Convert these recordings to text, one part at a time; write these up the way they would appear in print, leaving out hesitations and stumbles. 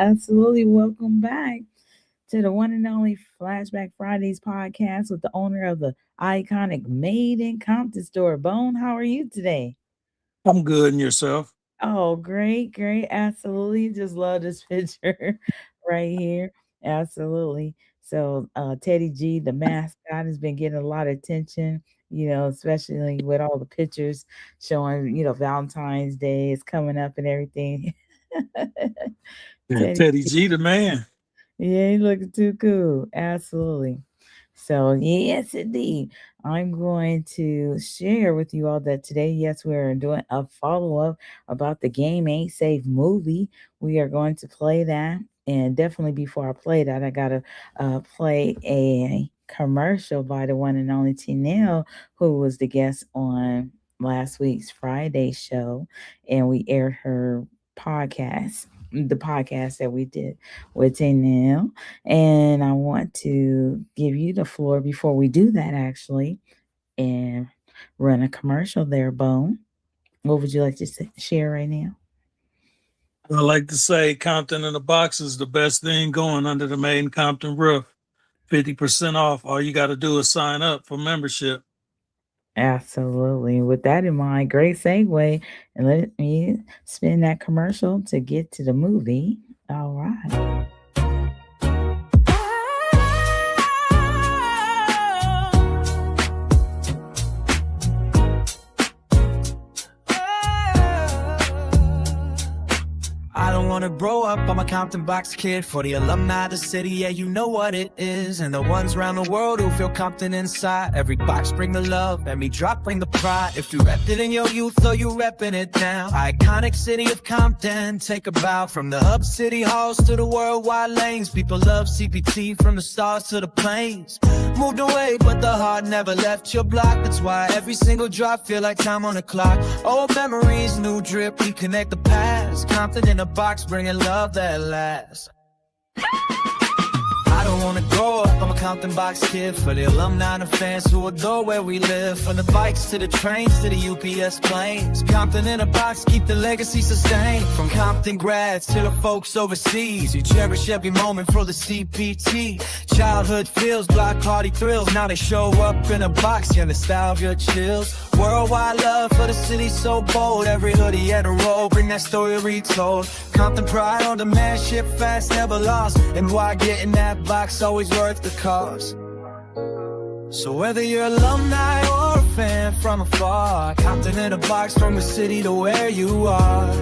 Absolutely. Welcome back to the one and only Flashback Fridays podcast with the owner of the iconic Made in Compton store. Bone, how are you today? I'm good and yourself. Oh, great, great. Absolutely. Just love this picture right here. Absolutely. So, Teddy G, the mascot, has been getting a lot of attention, especially with all the pictures showing, Valentine's Day is coming up and everything. Yeah, Teddy Teddy G, the man. Yeah, he's looking too cool. Absolutely. So, yes, indeed. I'm going to share with you all that today, yes, we're doing a follow up about the Game Ain't Safe movie. We are going to play that. And definitely before I play that, I got to play a commercial by the one and only Tinell, who was the guest on last week's Friday show. And we aired her podcast, the podcast that we did with Tinell. And I want to give you the floor before we do that, actually, and run a commercial there, Bone. What would you like to share right now? I like to say Compton in the box is the best thing going under the Made in Compton roof. 50% off. All you got to do is sign up for membership. Absolutely. With that in mind, great segue. And let me spin that commercial to get to the movie. All right. I don't wanna grow up, I'm a Compton box kid. For the alumni of the city, yeah, you know what it is. And the ones around the world who feel Compton inside. Every box bring the love, every drop bring the pride. If you repped it in your youth or you repping it now. Iconic city of Compton, take a bow. From the hub city halls to the worldwide lanes. People love CPT from the stars to the plains. Moved away, but the heart never left your block. That's why every single drop feel like time on the clock. Old memories, new drip, we connect the past. Compton in a box, bringing love that lasts. I don't wanna grow up, I'm a Compton box kid. For the alumni and the fans who adore where we live. From the bikes to the trains to the UPS planes. Compton in a box, keep the legacy sustained. From Compton grads to the folks overseas. You cherish every moment for the CPT. Childhood feels, block party thrills. Now they show up in a box, yeah, nostalgia chills. Worldwide love for the city so bold. Every hoodie at a roll, bring that story retold. Compton pride on demand, ship fast, never lost. And why getting that box always worth the cost. So whether you're alumni or a fan from afar, Compton in a box from the city to where you are.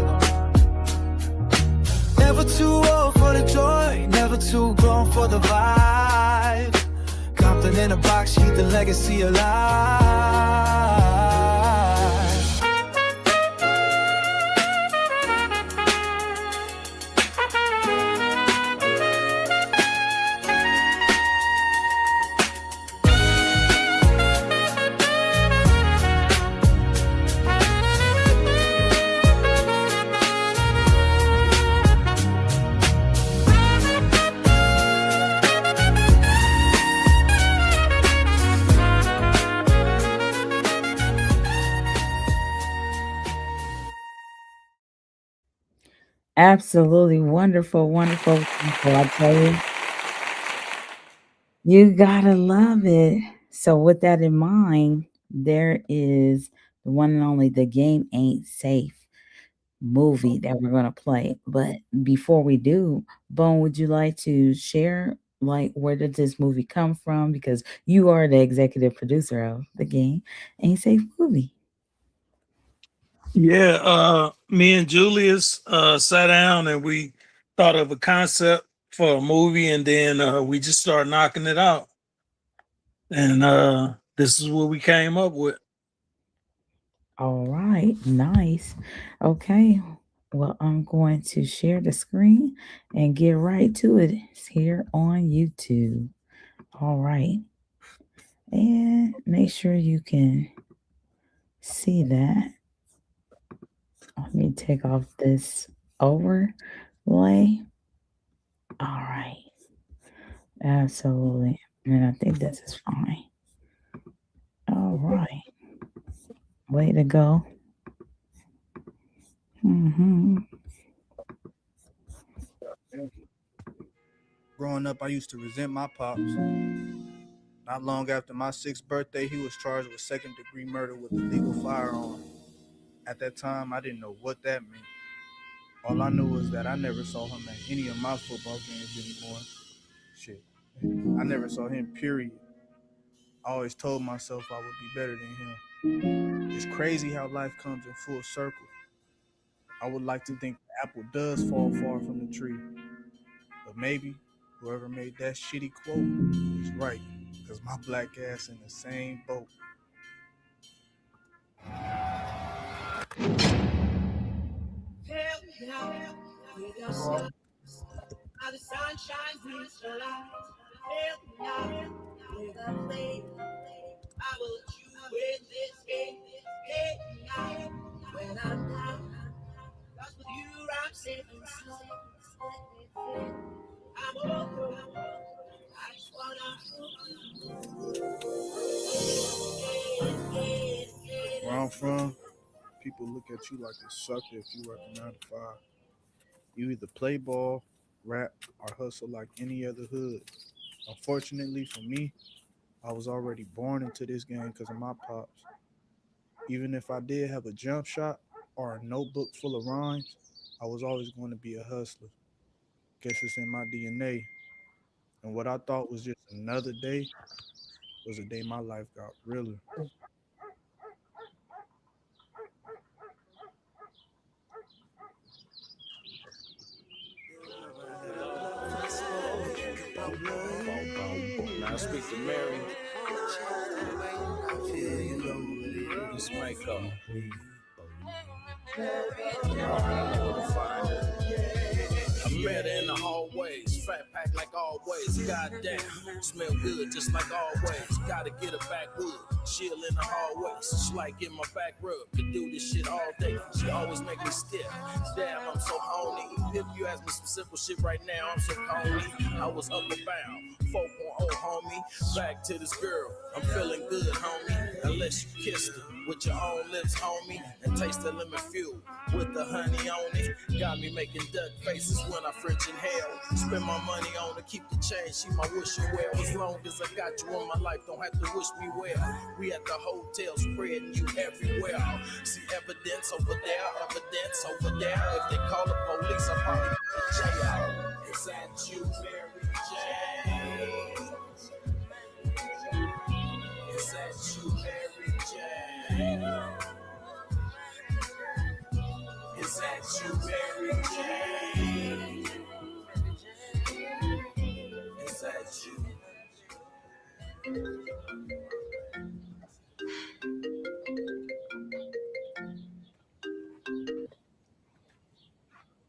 Never too old for the joy, never too grown for the vibe. Compton in a box, keep the legacy alive. Absolutely wonderful, wonderful, wonderful. I tell you, you gotta love it. So, with that in mind, there is the one and only The Game Ain't Safe movie that we're going to play. But before we do, Bone, would you like to share, like, where did this movie come from? Because you are the executive producer of The Game Ain't Safe movie. Yeah, me and Julius sat down and we thought of a concept for a movie, and then we just started knocking it out. And this is what we came up with. All right, nice. Okay, well, I'm going to share the screen and get right to it. It's here on YouTube. All right, and make sure you can see that. Let me take off this overlay. All right, absolutely. And I think this is fine. All right, way to go. Hmm. Growing up, I used to resent my pops. Not long after my 6th birthday, he was charged with second-degree murder with a legal firearm. At that time, I didn't know what that meant. All I knew was that I never saw him at any of my football games anymore. Shit. I never saw him, period. I always told myself I would be better than him. It's crazy how life comes in full circle. I would like to think the apple does fall far from the tree. But maybe whoever made that shitty quote is right, because my black ass in the same boat. How the sun shines through the light. Help me out with a flame. I will let you in this game. Help me out when I'm down. Cause with you I'm safe and sound. I'm over. I just wanna. Where I'm from, people look at you like a sucker if you work a 9 to 5. You either play ball, rap, or hustle like any other hood. Unfortunately for me, I was already born into this game because of my pops. Even if I did have a jump shot or a notebook full of rhymes, I was always going to be a hustler. Guess it's in my DNA. And what I thought was just another day was a day my life got realer. Now I speak to Mary. This makeup. I know where to find her. I met her in the hallways, fat pack like always. Goddamn, smell good just like always. Gotta get her backwood, chill in the hallways. She like getting my back rub, could do this shit all day. She always make me stiff. Damn, I'm so horny. If you ask me some simple shit right now, I'm so horny. I was up and bound, 4.0 homie. Back to this girl, I'm feeling good, homie. Unless you kissed her with your own lips, homie, and taste the lemon fuel with the honey on it. Got me making duck faces when I French inhale. Spend my money on to keep the change. She my wishing well. As long as I got you in my life, don't have to wish me well. We at the hotel spreading you everywhere. See evidence over there, evidence over there. If they call the police, I probably go to jail. Is that you, Mary Jane? Is that you, Mary Jane? Is that you, Mary Jane? Is that you?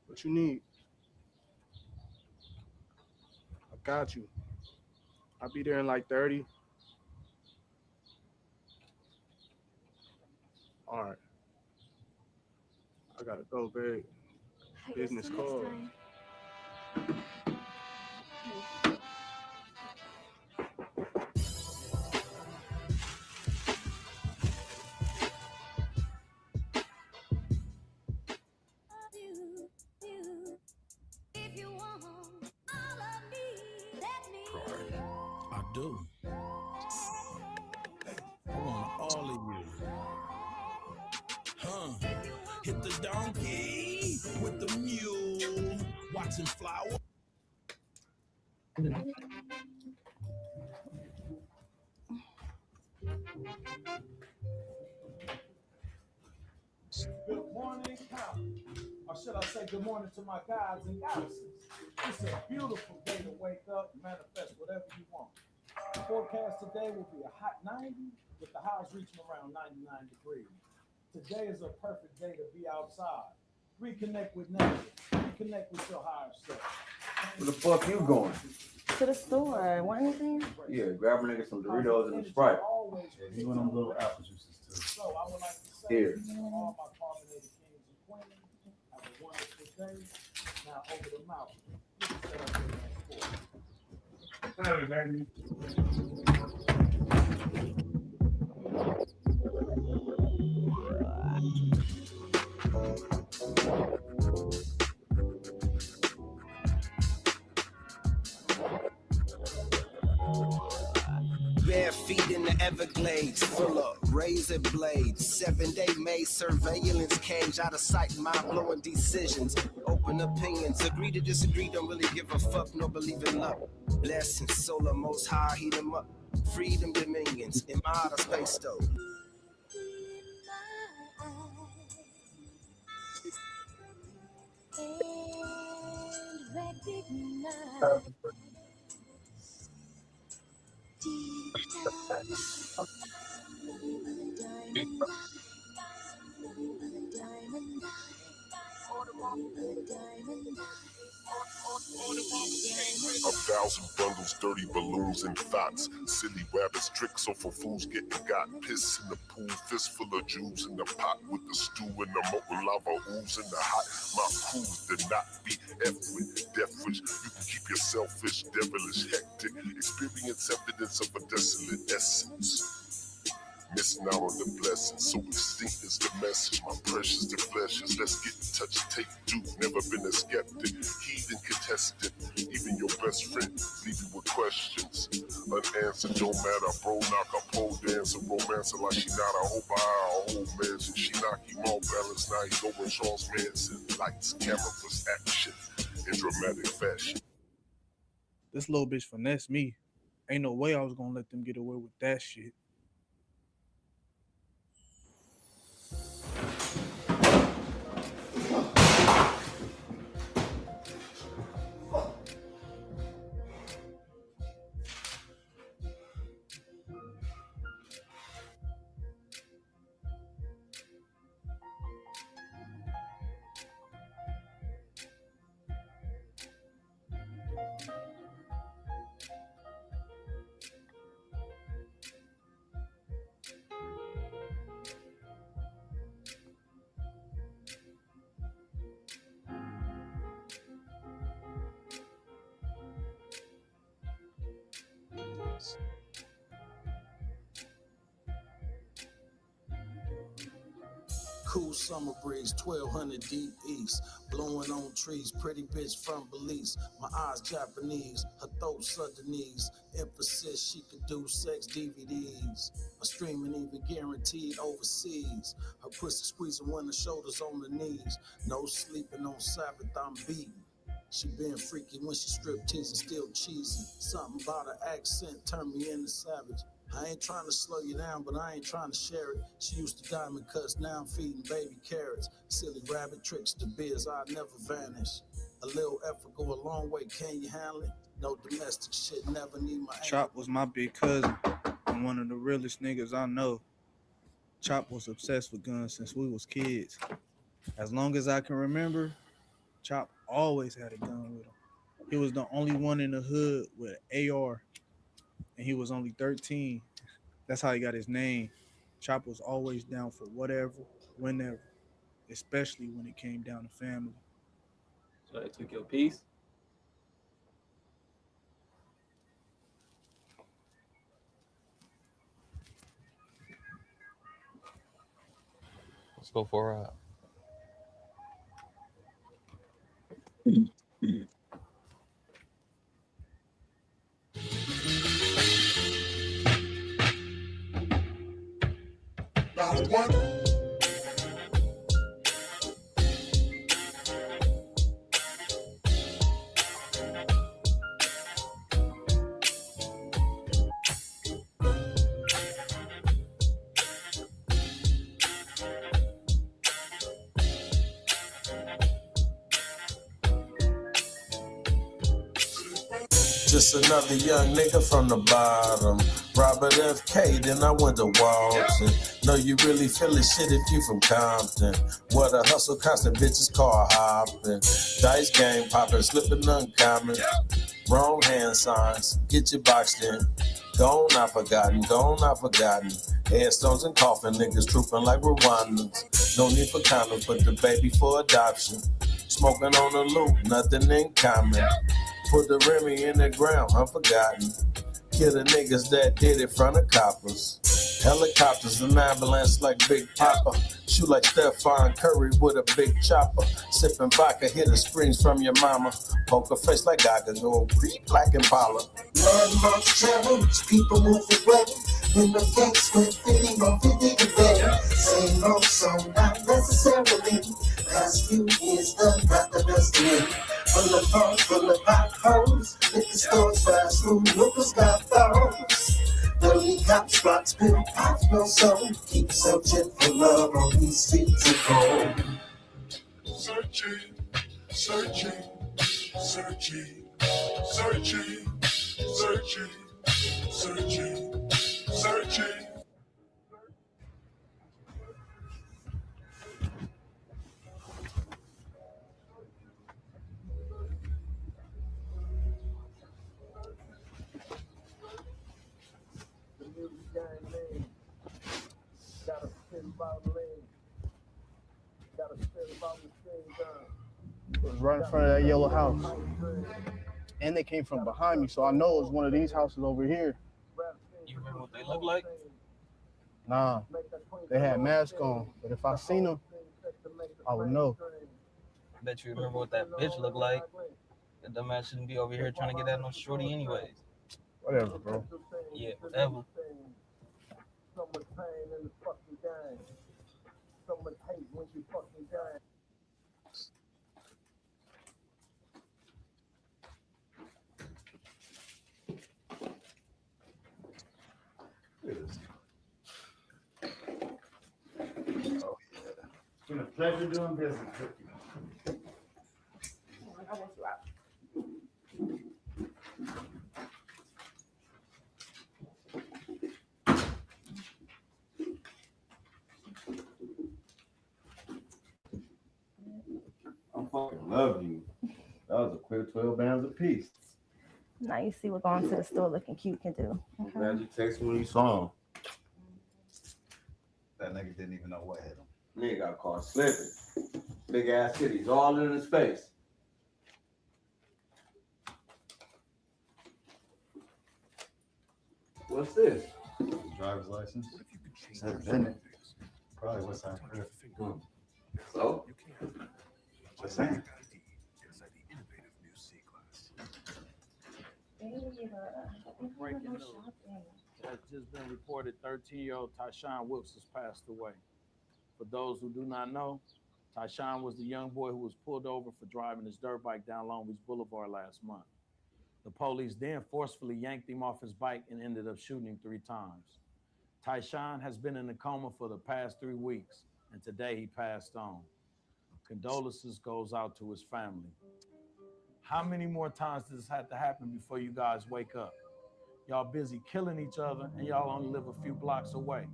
What you need? I got you. I'll be there in like 30. All right. I gotta go, babe. Business call. I do. I want all of you. Hit the donkey with the mule. Watching flower. Good morning, or should I say good morning to my gods and goddesses. It's a beautiful day to wake up and manifest whatever you want. The forecast today will be a hot 90 with the highs reaching around 99 degrees. Today is a perfect day to be outside. Reconnect with nature. Reconnect with your higher self. Where the fuck you going? To the store. Want anything? Yeah, grab a nigga some Doritos and a Sprite. Yeah, you want them little apple juices too. So I would like to say Here. to all my carbonated kings and queens, have a wonderful day. Now over the mountain. You can set up your next sport. Hey, baby. shades full of razor blades. 7-day May surveillance cage, out of sight, mind-blowing decisions. Open opinions, agree to disagree, don't really give a fuck, no believe in love. Blessings, solar, most high, heat them up. Freedom dominions in my outer space though. A thousand bundles, dirty balloons and thoughts. Silly rabbits, tricks off of fools getting got. Piss in the pool, fistful of jewels in the pot with the stew and the molten lava ooze in the hot. My crews did not be F with death wish. You can keep your selfish, devilish, hectic experience evidence of a desolate essence. Missing out on the blessing, so extinct is the message. My precious, the fleshes, let's get in touch, take due. Never been a skeptic, heathen contestant. Even your best friend leave you with questions. Unanswered, don't matter, bro. Knock a pole dancer, romancer like she not a hoe by a whole mansion. She knock him off balance, now he going Charles Manson. Lights, camera, plus action in dramatic fashion. This little bitch finessed me. Ain't no way I was gonna let them get away with that shit. Cool summer breeze, 1200 deep east, blowing on trees, pretty bitch from Belize. My eyes Japanese, her throat Sudanese. Emphasis, she could do sex DVDs. A streaming even guaranteed overseas. Her pussy squeezing when the shoulders on the knees. No sleeping on Sabbath, I'm beating. She been freaky when she strip teasing, still cheesy. Something about her accent turned me into savage. I ain't trying to slow you down, but I ain't trying to share it. She used to diamond cuts, now I'm feeding baby carrots. Silly rabbit tricks to biz, I never vanish. A little effort go a long way, can you handle it? No domestic shit, never need my Chop was my big cousin and one of the realest niggas I know. Chop was obsessed with guns since we was kids. As long as I can remember, Chop always had a gun with him. He was the only one in the hood with an AR. And he was only 13. That's how he got his name. Chop was always down for whatever, whenever, especially when it came down to family. So I took your piece. Let's go for a ride. Just another young nigga from the bottom. Robert F.K., then I went to Walton. Know you really feelin' shit if you from Compton. What a hustle, constant bitches car hopping. Dice game poppin', slippin' uncommon. Wrong hand signs, get you boxed in. Gone, not forgotten, gone, not forgotten. Headstones and coffin, niggas trooping like Rwandans. No need for condoms, put the baby for adoption. Smoking on the loop, nothing in common. Put the Remy in the ground, unforgotten. Kill the niggas that did it from the coppers. Helicopters and ambulance like Big Papa. Shoot like Stephon Curry with a big chopper. Sipping vodka, hit the springs from your mama. Poker face like Gaga, go creep like Impala. Landmarks travel, rich people moving well. In the case with 50 or 50 today. Same old song, not necessarily. Past few years done got the best of me. Full of fun, full of potholes. Liquor stores, fast food, lookers got those. Dirty cops, spots, pill pops, no soul. Keep searching for love on these streets of gold. Searching, searching, searching, searching, searching, searching, searching. The music gang name. Gotta spit about lane. Gotta spit about the same gun. It was right in front of that yellow house. And they came from behind me, so I know it was one of these houses over here. You remember what they look like? Nah, they had masks on, but if I seen them, I would know. I bet you remember what that bitch looked like. That dumbass shouldn't be over here trying to get at no shorty anyways. Whatever, bro. Yeah, whatever. So much pain in the fucking game. So much hate when you fucking game. Oh, yeah. It's been a pleasure doing business with you. I want you out. I fucking love you. That was a quick 12 bands apiece. Now you see what going to the store looking cute can do. I'm glad you texted me when you saw him. That nigga didn't even know what hit him. Nigga got caught slipping. Big ass titties all in his face. What's this? Driver's license. Said Bennett. Probably what's that? So? Just saying. Breaking news. It has just been reported 13-year-old Tyshawn Wilkes has passed away. For those who do not know, Tyshawn was the young boy who was pulled over for driving his dirt bike down Long Beach Boulevard last month. The police then forcefully yanked him off his bike and ended up shooting him 3 times. Tyshawn has been in a coma for the past 3 weeks, and today he passed on. Condolences goes out to his family. How many more times does this have to happen before you guys wake up? Y'all busy killing each other and y'all only live a few blocks away.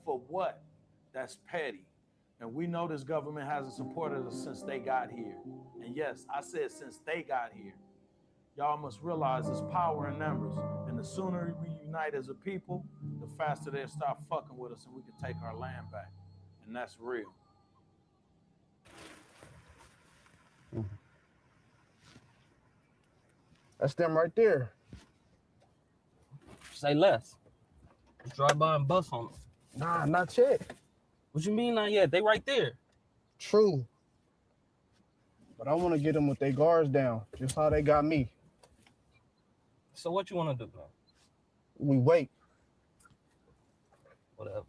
For what? That's petty. And we know this government hasn't supported us since they got here. And yes, I said since they got here. Y'all must realize there's power in numbers. And the sooner we unite as a people, the faster they'll stop fucking with us and we can take our land back. And that's real. That's them right there. Say less. Just drive by and bust on them. Nah, not yet. What you mean not yet? They right there. True. But I want to get them with their guards down, just how they got me. So what you want to do, man? We wait. Whatever.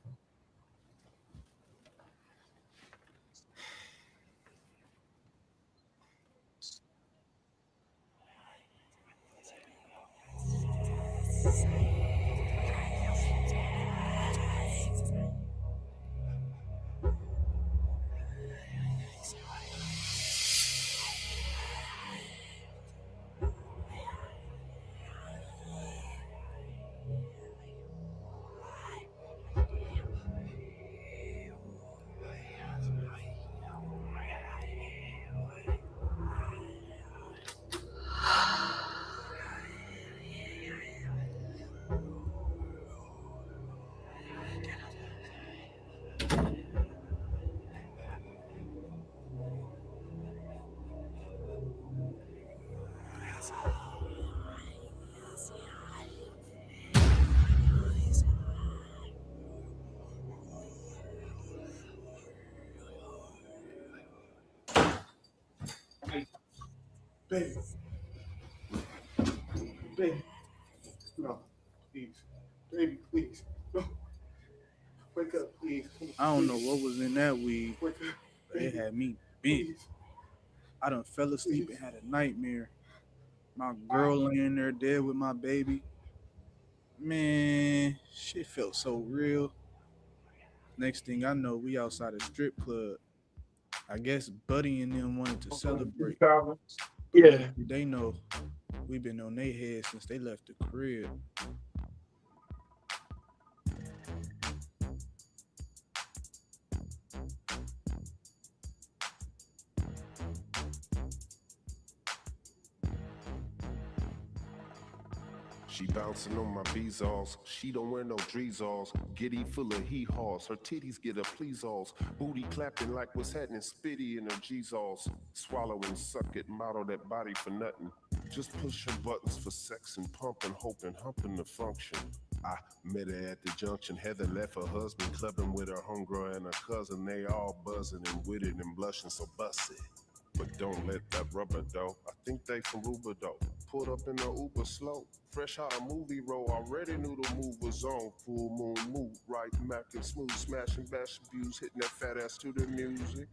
Baby. Baby. No, please. Baby, please. No. I don't know what was in that weed, but it had me bent. I done fell asleep and had a nightmare. My girl laying there dead with my baby. Man, shit felt so real. Next thing I know, we outside a strip club. I guess Buddy and them wanted to celebrate. But little did they know we been on their head since they left the crib. She bouncing on my bezos. She don't wear no dreezals. Giddy full of hee-haws. Her titties get a please-alls. Booty clapping like what's happening. Spitty in her G's-alls. Swallow and suck it. Model that body for nothing. Just push her buttons for sex and pump and hope and humping the function. I met her at the junction. Heather left her husband clubbing with her homegirl and her cousin. They all buzzing and with it and blushing, so bust it. But don't let that rubber though. I think they from Uber though. Pulled up in the Uber slow. Fresh out a movie roll. Already knew the move was on. Full moon move. Right, Mac and smooth. Smashing bash views. Hitting that fat ass to the music.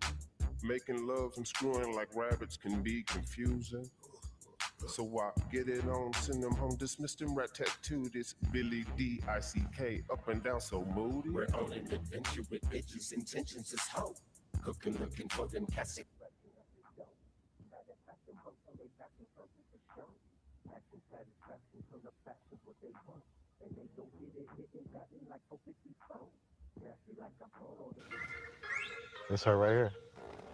Making love and screwing like rabbits can be confusing. So I get it on, send them home, dismiss them rat tattooed. It's Billy D-I-C-K, up and down so moody. We're on an adventure with bitches, intentions is hoe. Cooking, looking for them casket. It's her right here.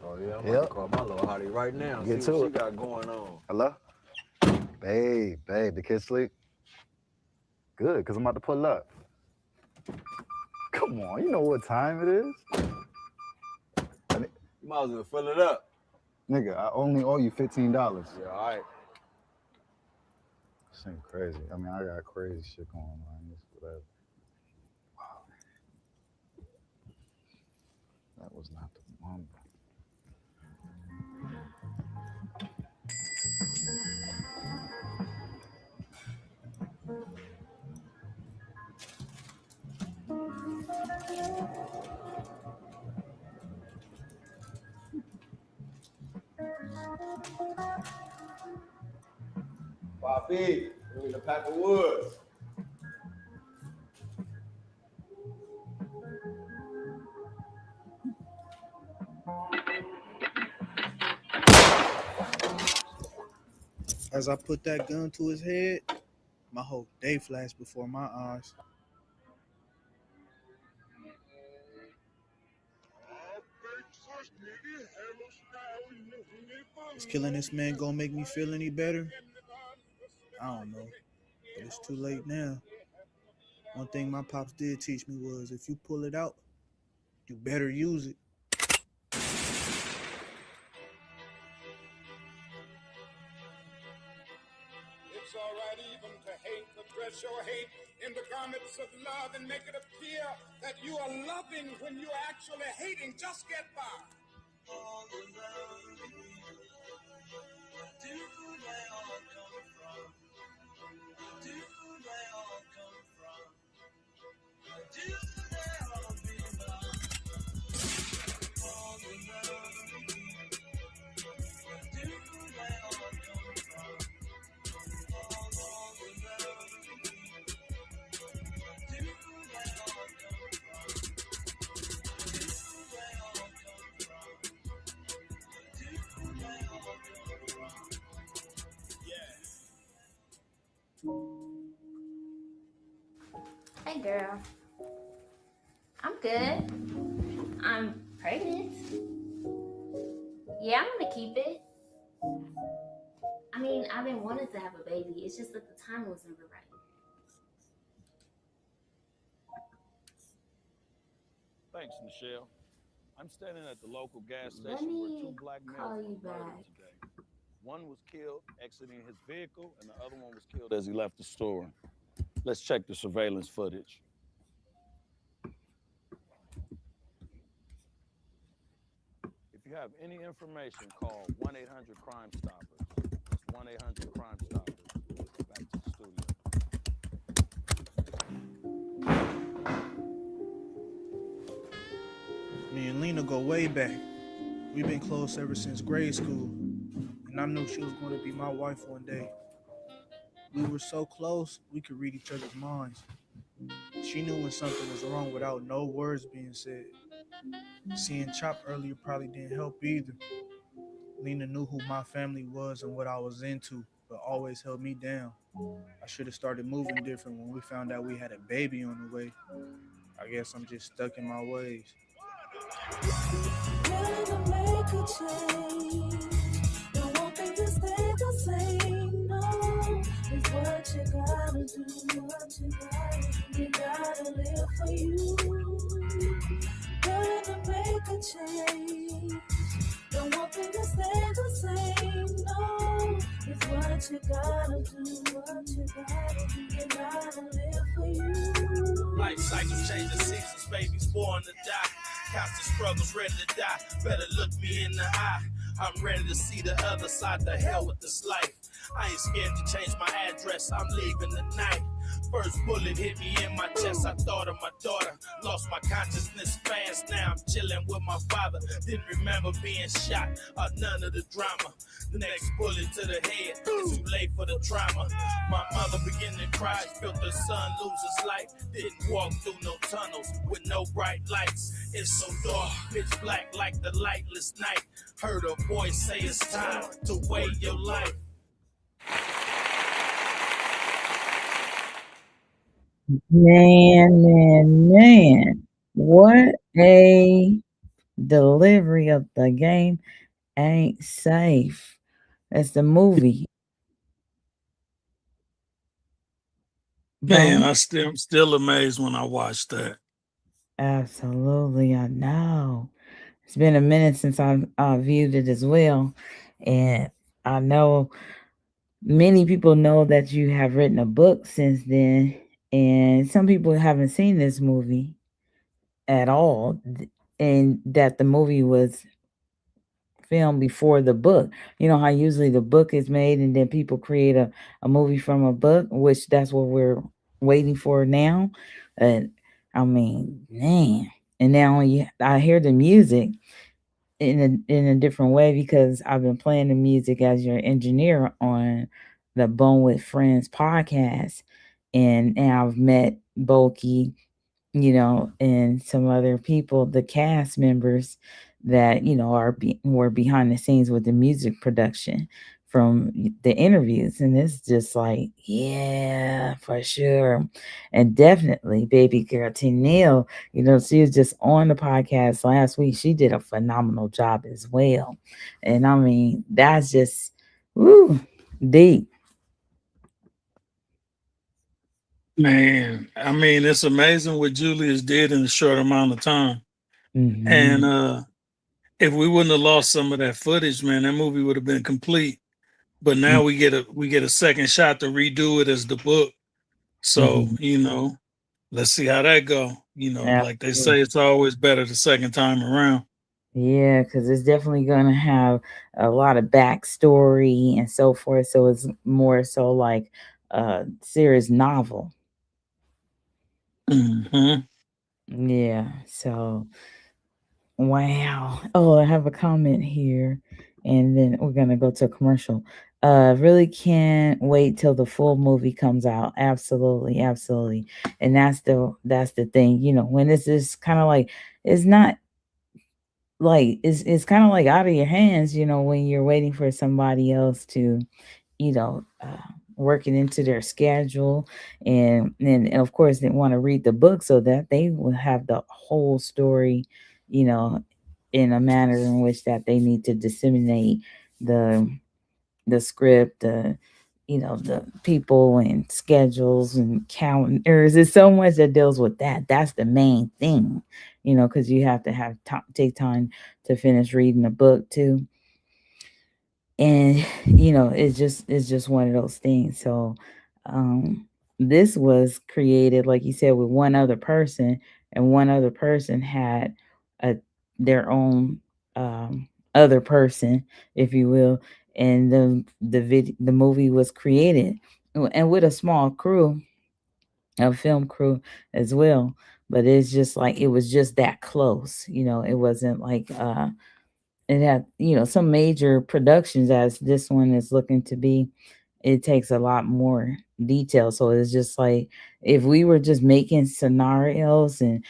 Oh yeah, I'm about to call my little hottie right now. Get See to what it. she got going on. Hello? Babe, the kids sleep? Good, because I'm about to pull up. Come on, you know what time it is? You might as well fill it up. Nigga, I only owe you $15. Yeah, all right. This ain't crazy. I mean, I got crazy shit going on. It's whatever. Wow. That was not the one. Bobby, we need a pack of wood. As I put that gun to his head, my whole day flashed before my eyes. Is killing this man gonna make me feel any better? I don't know, but it's too late now. One thing my pops did teach me was if you pull it out, you better use it. It's all right even to hate, but dress your hate in the garments of love and make it appear that you are loving when you're actually hating. Just get by. All the love do they all come from? Do they all come from? Do they all belong? All the love do they all come from? All the love do they all come from? Do they all come from? Do they all come from? Hey girl, I'm good. I'm pregnant. Yeah, I'm gonna keep it. I mean, I've been wanting to have a baby. It's just that the time was never right. Thanks, Michelle. I'm standing at the local gas Let station where me two black call males you were murdered back. today. One was killed exiting his vehicle, and the other one was killed as he left the store. Let's check the surveillance footage. If you have any information, call 1-800-CRIME-STOPPERS. That's 1-800-CRIME-STOPPERS. Back to the studio. and Lena go way back. We've been close ever since grade school, and I knew she was going to be my wife one day. We were so close, we could read each other's minds. She knew when something was wrong without no words being said. Seeing Chop earlier probably didn't help either. Lena knew who my family was and what I was into, but always held me down. I should have started moving different when we found out we had a baby on the way. I guess I'm just stuck in my ways. Gotta make a change. Don't want things to stay the same. No, it's what you gotta do. What you gotta do. You gotta live for you. Gotta make a change. Don't want things to stay the same. No, it's what you gotta do. What you gotta do. You gotta live for you. Life cycle changes seasons, babies born to die. Constant struggles, ready to die. Better look me in the eye. I'm ready to see the other side. The hell with this life. I ain't scared to change my address. I'm leaving tonight. First bullet hit me in my chest. I thought of my daughter. Lost my consciousness fast. Now I'm chilling with my father. Didn't remember being shot or none of the drama. The next bullet to the head. It's too late for the trauma. My mother began to cry. Felt her son lose his life. Didn't walk through no tunnels with no bright lights. It's so dark, pitch black like the lightless night. Heard a voice say it's time to weigh your life. Man. What a delivery of the game ain't safe. That's the movie. Man, Bone? I'm still amazed when I watch that. Absolutely, I know. It's been a minute since I viewed it as well. And I know many people know that you have written a book since then. And some people haven't seen this movie at all. And that the movie was film before the book. You know how usually the book is made and then people create a movie from a book, which that's what we're waiting for now. And I mean, man. And now I hear the music in a different way because I've been playing the music as your engineer on the Bone with Friends podcast. And I've met Bulky, and some other people, the cast members that were behind the scenes with the music production from the interviews, and it's just like, yeah, for sure, and definitely, baby girl Tennille, she was just on the podcast last week. She did a phenomenal job as well, and I mean, that's just woo deep. Man, I mean, it's amazing what Julius did in a short amount of time. And Hmm. if we wouldn't have lost some of that footage, man, that movie would have been complete. But now we get a second shot to redo it as the book. So, Hmm. let's see how that go. Like they Absolutely. say, it's always better the second time around. Yeah, because it's definitely going to have a lot of backstory and so forth. So it's more so like a serious novel. Hmm. Yeah. So, wow. Oh, I have a comment here. And then we're going to go to a commercial. Really can't wait till the full movie comes out. Absolutely. Absolutely. And that's the thing. When it's just kind of like, it's not like it's kind of like out of your hands, when you're waiting for somebody else to, you know, uh, work it into their schedule, and of course they want to read the book so that they will have the whole story, you know, in a manner in which that they need to disseminate the the script, the people and schedules and calendars. There's so much that deals with that. That's the main thing, because you have to have take time to finish reading the book too. And it's just one of those things. So um this was created, like you said, with one other person, and one other person had a their own other person, if you will, and the movie was created, and with a small crew, a film crew as well. but it's just like it was just that close. It wasn't like it had, some major productions as this one is looking to be. It takes a lot more detail. So it's just like if we were just making scenarios and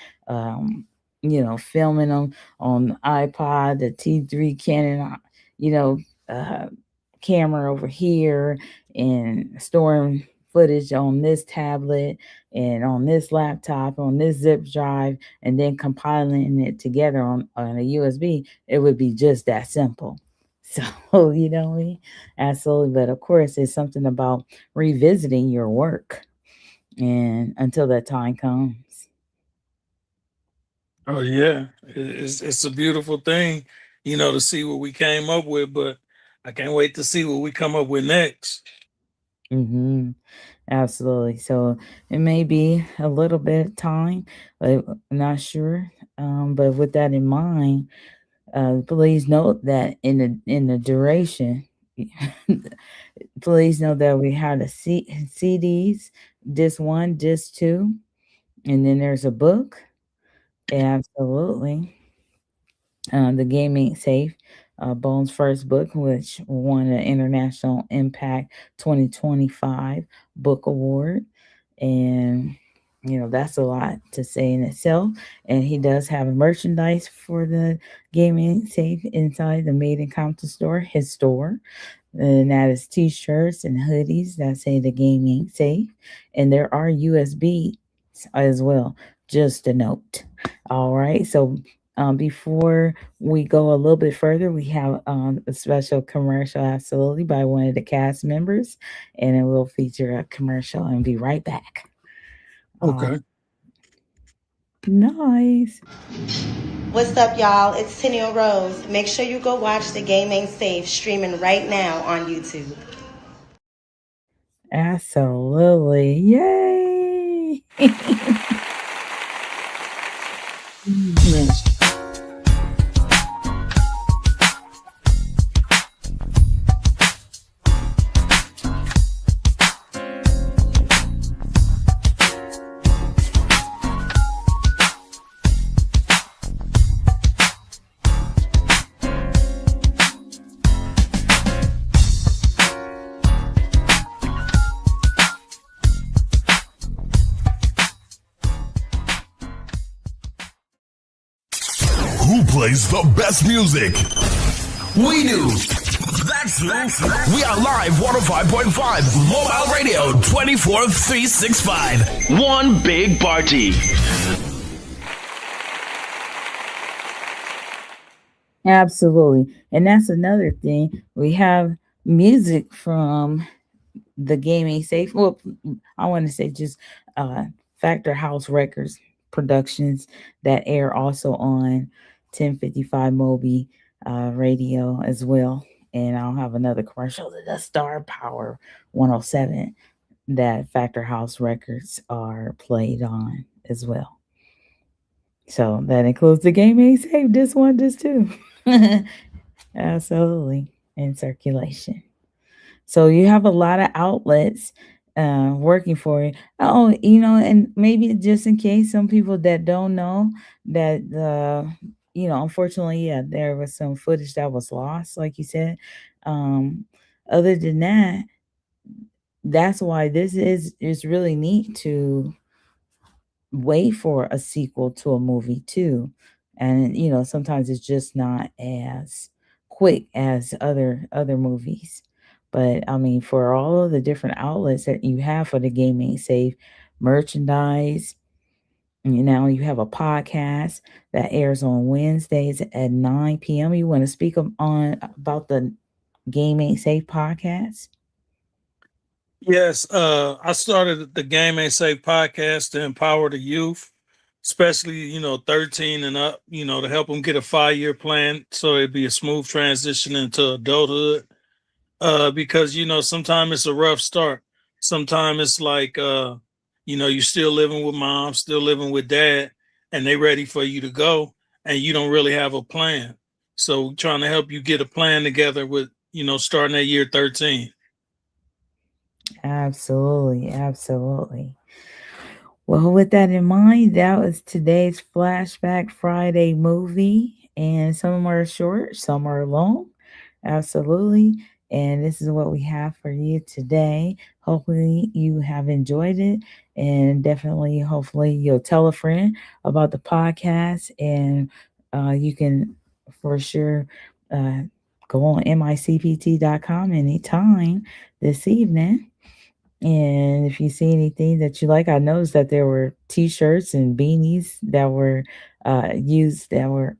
filming them on the iPod, the T3 Canon, you know, uh, camera over here, and storing footage on this tablet and on this laptop, on this zip drive, and then compiling it together on a USB, it would be just that simple. So, what I mean? Absolutely. But of course, it's something about revisiting your work and until that time comes. Oh yeah, it's a beautiful thing, to see what we came up with. But I can't wait to see what we come up with next. Hmm. Absolutely. So it may be a little bit of time, but I'm not sure. But with that in mind, please note that in the duration, please know that we have the CDs, disc one, disc two, and then there's a book. Absolutely. The Gaming Safe, Bones' first book, which won an International Impact 2025 Book Award. And, that's a lot to say in itself. And he does have a merchandise for the Gaming Safe inside the Made in Compton store, his store. And that is t-shirts and hoodies that say the Gaming Safe. And there are USB as well, just a note. All right. So before we go a little bit further, we have a special commercial, absolutely, by one of the cast members, and it will feature a commercial and be right back. Okay. Nice. What's up, y'all? It's Tenniel Rose. Make sure you go watch The Gaming Safe streaming right now on YouTube. Absolutely. Yay. Yes. Who plays the best music? We do. That's we are live 105.5 mobile radio 24/365. One big party. Absolutely. And that's another thing. We have music from the Gaming Safe. Well, I want to say just Factor House Records productions that air also on 1055 Moby radio as well. And I'll have another commercial, the Star Power 107, that Factor House Records are played on as well. So that includes the Gaming Safe, this one, this two. Absolutely. In circulation. So you have a lot of outlets working for you. Oh, and maybe just in case some people that don't know that, unfortunately, yeah, there was some footage that was lost, like you said. Other than that, that's why this is really neat to wait for a sequel to a movie too. And sometimes it's just not as quick as other movies. But I mean, for all of the different outlets that you have for the Gaming Safe merchandise, you have a podcast that airs on Wednesdays at 9 p.m. You want to speak on about the Gaming Safe podcast? Yes, I started the Game Ain't Safe podcast to empower the youth, especially 13 and up, to help them get a 5-year plan so it'd be a smooth transition into adulthood. Because sometimes it's a rough start. Sometimes it's like you're still living with mom, still living with dad, and they ready for you to go, and you don't really have a plan. So trying to help you get a plan together with starting at year 13. Absolutely. Absolutely. Well, with that in mind, that was today's Flashback Friday movie. And some are short, some are long. Absolutely. And this is what we have for you today. Hopefully, you have enjoyed it. And definitely, hopefully, you'll tell a friend about the podcast. And you can for sure uh, go on micpt.com anytime this evening. And if you see anything that you like, I noticed that there were T-shirts and beanies that were used that were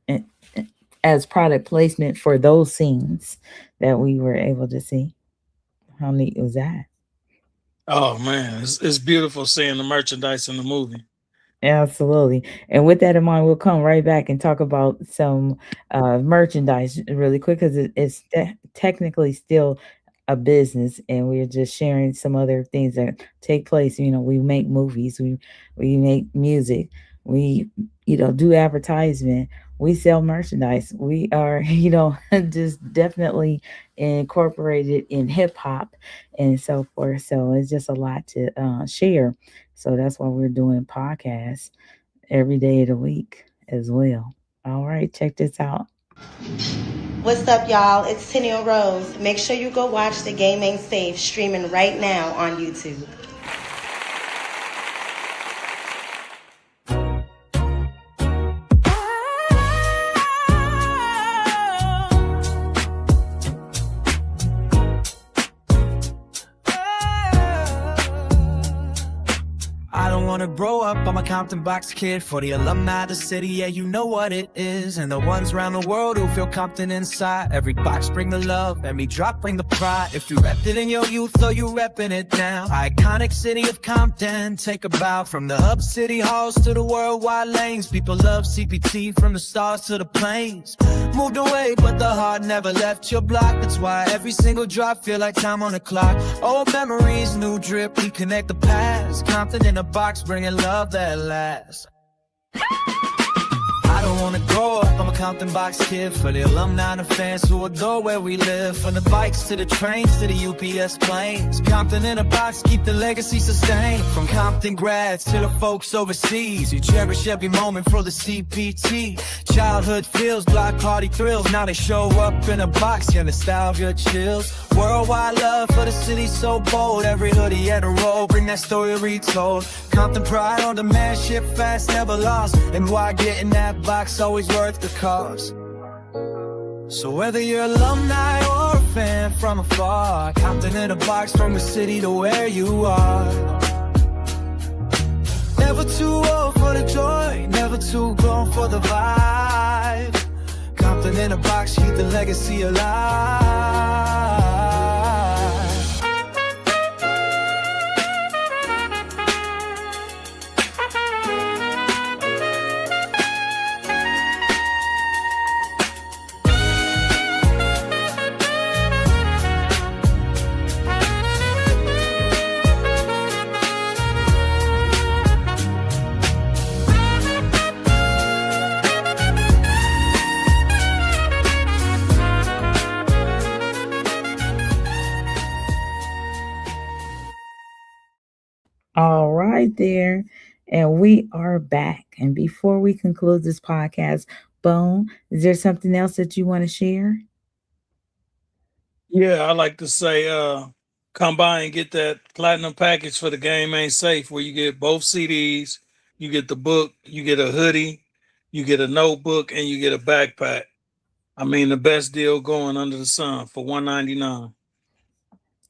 as product placement for those scenes that we were able to see. How neat was that? Oh man, it's beautiful seeing the merchandise in the movie. Absolutely. And with that in mind, we'll come right back and talk about some merchandise really quick because it's technically still a business, and we're just sharing some other things that take place. You know, we make movies, we make music, we do advertisement, we sell merchandise. We are just definitely incorporated in hip hop and so forth. So it's just a lot to share. So that's why we're doing podcasts every day of the week as well. All right, check this out. What's up, y'all? It's Tenille Rose. Make sure you go watch The Game Ain't Safe streaming right now on YouTube. I don't wanna grow up, I'm a Compton box kid. For the alumni of the city, yeah, you know what it is. And the ones around the world who feel Compton inside. Every box bring the love, every drop bring the pride. If you repped it in your youth, or you repping it now. Iconic city of Compton, take a bow. From the hub city halls to the worldwide lanes. People love CPT from the stars to the plains. Moved away, but the heart never left your block. That's why every single drop feel like time on the clock. Old memories, new drip, we connect the past. Compton in a box, bringing love that lasts. I don't wanna grow up, I'm a Compton box kid. For the alumni and the fans who adore where we live. From the bikes to the trains to the UPS planes. Compton in a box, keep the legacy sustained. From Compton grads to the folks overseas. You cherish every moment for the CPT. Childhood feels, block party thrills. Now they show up in a box, yeah, nostalgia chills. Worldwide love for the city so bold. Every hoodie at a roll, bring that story retold. Compton pride on demand, ship fast, never lost. And why getting that box always worth the cost. So whether you're alumni or a fan from afar, Compton in a box from the city to where you are. Never too old for the joy, never too grown for the vibe. Compton in a box, keep the legacy alive. All right, there. And we are back. And before we conclude this podcast, Bone, is there something else that you want to share? Yeah, I like to say, come by and get that platinum package for The Game Ain't Safe, where you get both CDs, you get the book, you get a hoodie, you get a notebook, and you get a backpack. I mean, the best deal going under the sun for $199.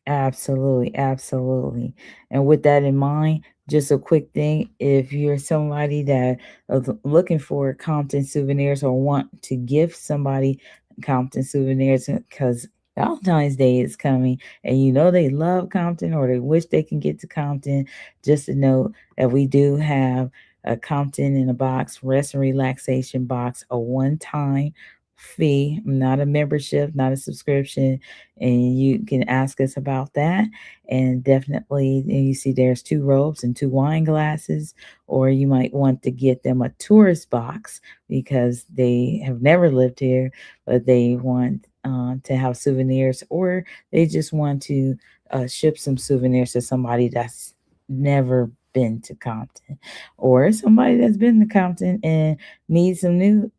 Absolutely, absolutely. And with that in mind, just a quick thing, if you're somebody that is looking for Compton souvenirs or want to gift somebody Compton souvenirs because Valentine's Day is coming and you know they love Compton or they wish they can get to Compton, just to note that we do have a Compton in a box, rest and relaxation box, a one-time fee, not a membership, not a subscription, and you can ask us about that. And definitely, and you see there's 2 robes and 2 wine glasses, or you might want to get them a tourist box because they have never lived here, but they want to have souvenirs, or they just want to ship some souvenirs to somebody that's never been to Compton, or somebody that's been to Compton and needs some new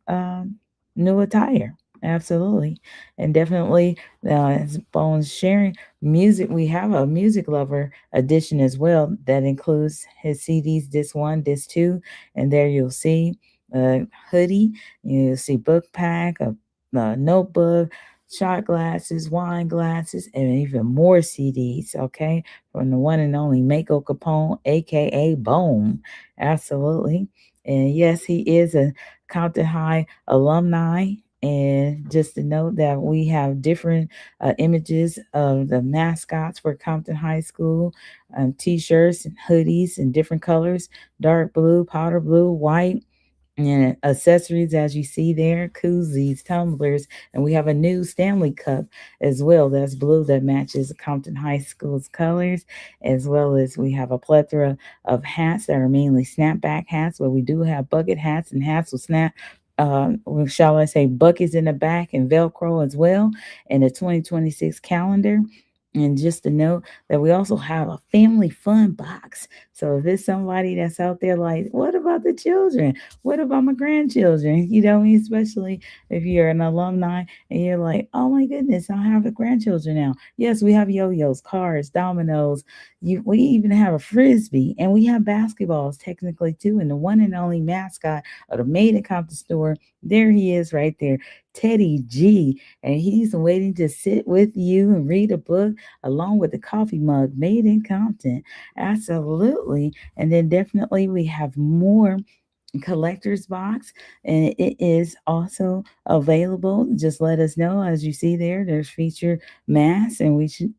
attire. Absolutely. And definitely, as Bones sharing music, we have a music lover edition as well that includes his CDs, disc one, disc two, and there you'll see a hoodie, you'll see book pack, a notebook, shot glasses, wine glasses, and even more CDs, okay? From the one and only Mako Capone, aka Bone. Absolutely. And yes, he is a Compton High alumni. And just to note that we have different images of the mascots for Compton High School, t-shirts and hoodies in different colors, dark blue, powder blue, white, and accessories as you see there, koozies, tumblers, and we have a new Stanley Cup as well that's blue that matches Compton High School's colors, as well as we have a plethora of hats that are mainly snapback hats, but we do have bucket hats and hats with snap. Shall I say, buckets in the back and Velcro as well, and the 2026 calendar. And just to know that we also have a family fun box. So if there's somebody that's out there like, what about the children? What about my grandchildren? You know, especially if you're an alumni and you're like, oh my goodness, I have a grandchildren now. Yes, we have yo-yos, cars, dominoes. We even have a frisbee, and we have basketballs technically too. And the one and only mascot of the Made in Compton store, there he is right there, Teddy G, and he's waiting to sit with you and read a book along with the coffee mug made in Compton. Absolutely. And then definitely we have more collector's box, and it is also available. Just let us know. As you see there, there's featured masks, and we should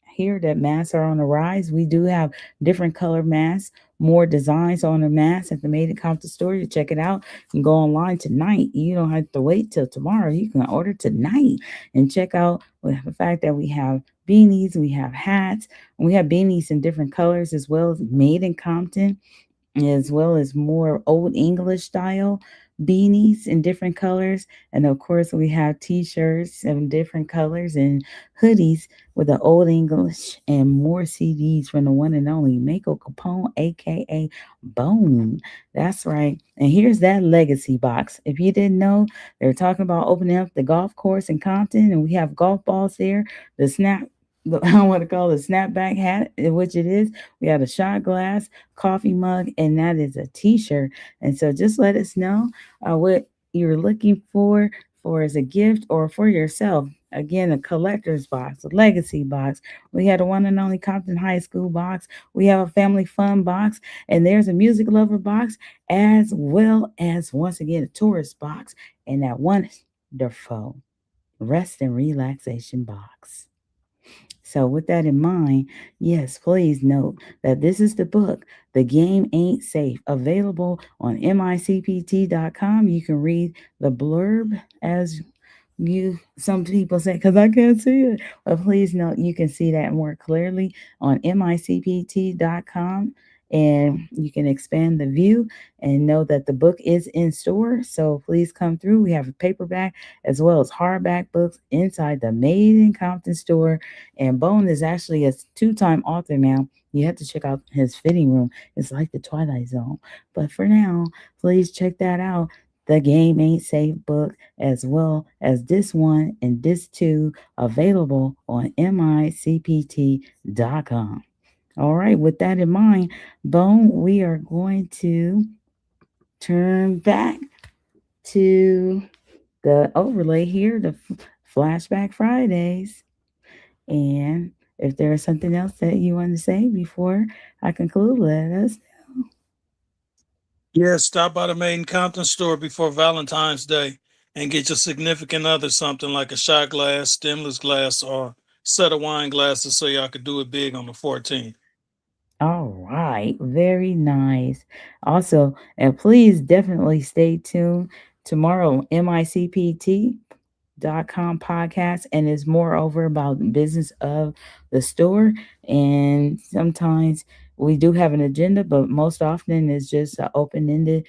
hear that masks are on the rise. We do have different color masks, more designs on the mask at the Made in Compton store. You check it out. You can go online tonight. You don't have to wait till tomorrow. You can order tonight and check out the fact that we have beanies, we have hats, and we have beanies in different colors as well as Made in Compton, as well as more old English style beanies in different colors. And of course, we have t shirts in different colors and hoodies with the old English, and more CDs from the one and only Mako Capone, aka Bone. That's right. And here's that legacy box. If you didn't know, they're talking about opening up the golf course in Compton, and we have golf balls there. The snap, I want to call it a snapback hat, which it is. We have a shot glass, coffee mug, and that is a t-shirt. And so just let us know what you're looking for as a gift or for yourself. Again, a collector's box, a legacy box. We had a one and only Compton High School box. We have a family fun box, and there's a music lover box, as well as, once again, a tourist box, and that wonderful rest and relaxation box. So, with that in mind, yes, please note that this is the book, The Game Ain't Safe, available on micpt.com. You can read the blurb, as some people say, because I can't see it. But please note you can see that more clearly on micpt.com. And you can expand the view and know that the book is in store. So please come through. We have a paperback as well as hardback books inside the Made in Compton store. And Bone is actually a two-time author now. You have to check out his fitting room. It's like the Twilight Zone. But for now, please check that out. The Game Ain't Safe book, as well as this one and this two, available on micpt.com. All right, with that in mind, Bone, we are going to turn back to the overlay here, the Flashback Fridays. And if there is something else that you want to say before I conclude, let us know. Yeah, stop by the Made in Compton store before Valentine's Day and get your significant other something like a shot glass, stemless glass, or set of wine glasses so y'all could do it big on the 14th. All right, very nice. Also, and please definitely stay tuned tomorrow, micpt.com podcast, and it's moreover about the business of the store. And sometimes we do have an agenda, but most often it's just an open-ended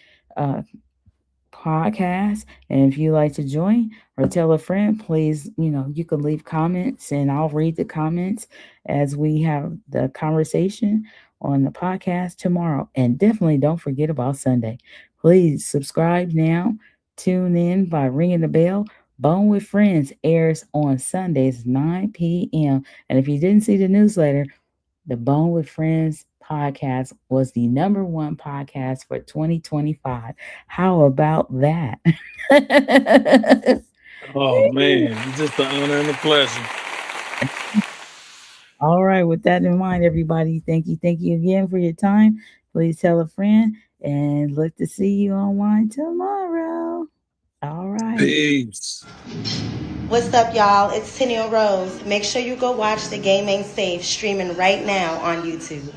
Podcast. And if you like to join or tell a friend, please, you can leave comments and I'll read the comments as we have the conversation on the podcast tomorrow. And definitely don't forget about Sunday. Please subscribe now. Tune in by ringing the bell. Bone with Friends airs on Sundays, 9 p.m. And if you didn't see the newsletter, the Bone with Friends podcast was the #1 podcast for 2025. How about that? Oh man, it's just an honor and a pleasure. All right, with that in mind, everybody, thank you again for your time. Please tell a friend and look to see you online tomorrow. All right. Peace. What's up, y'all? It's Tenille Rose. Make sure you go watch The Game Ain't Safe streaming right now on YouTube.